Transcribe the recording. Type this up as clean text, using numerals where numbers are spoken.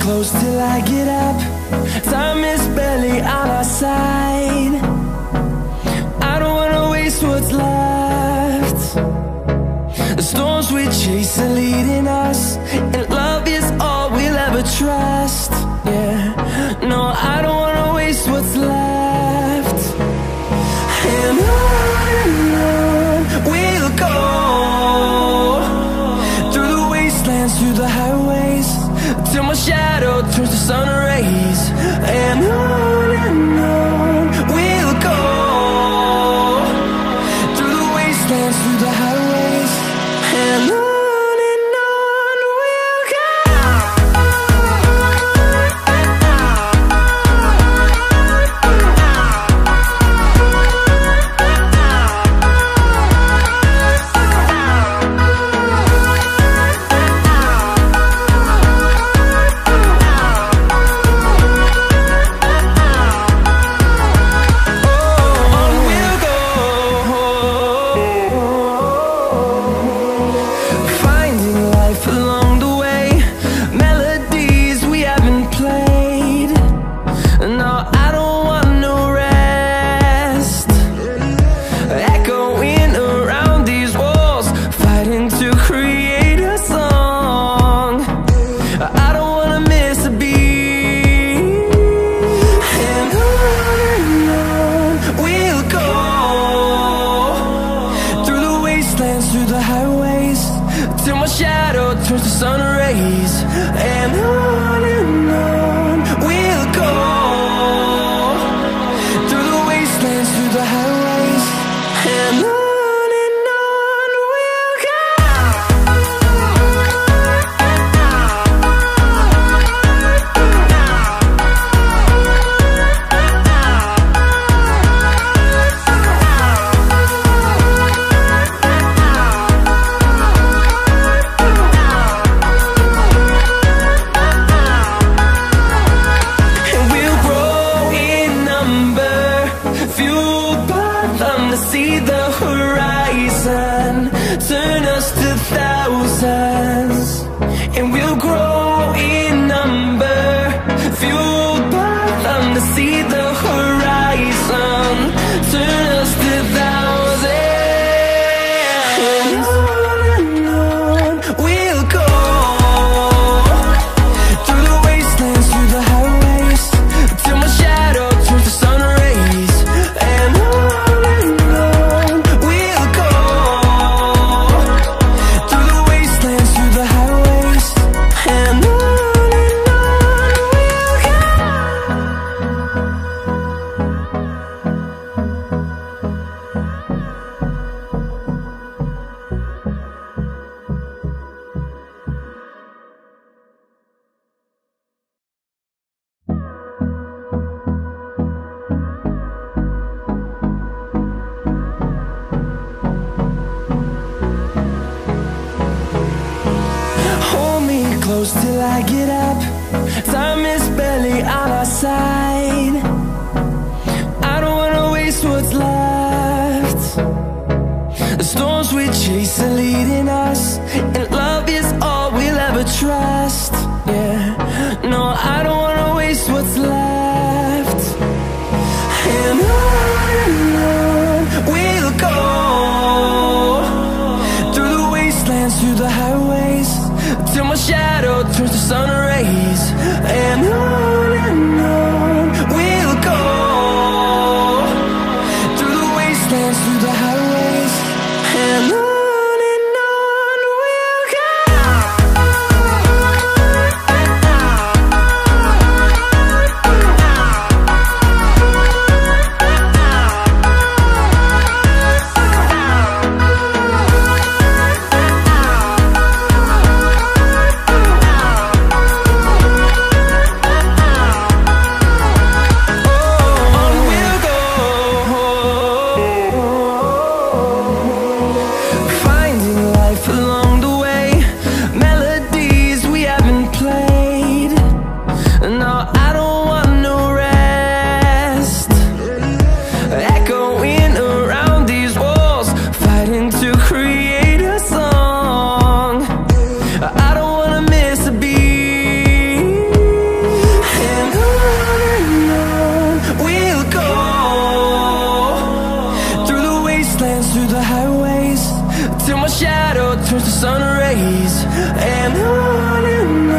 close till I get up. Time is barely on our side. I don't wanna waste what's left. The storms we chase are leading us, and love is all we'll ever trust. Yeah, no, I don't wanna waste what's left. And on we'll go, through the wastelands, through the highways, till my shadow turns to sun rays. And on we'll go, through the wastelands, through the highways, and on we'll go. Through the highways, till my shadow turns to sun rays. And on we'll go, through the wastelands, through the highways, and on we'll go. See the horizon turn us to thousands, and we'll grow in number, fueled by them. To see the horizon turn us to thousands, and on we'll go, through the wastelands, through the highways, till my shadow turns to sun rays. And close till I get up. Time is barely on our side. I don't wanna waste what's left. The storms we chase are leading us, and love is all we'll ever trust. Yeah, no, I don't wanna waste what's left. And on we'll go, through the wastelands, through the highways, till my shadow turns to sun rays. And on we'll go, through the wastelands, through the highways, and on we'll go. I don't wanna miss a beat. through the highways till my shadow turns to sun rays. And on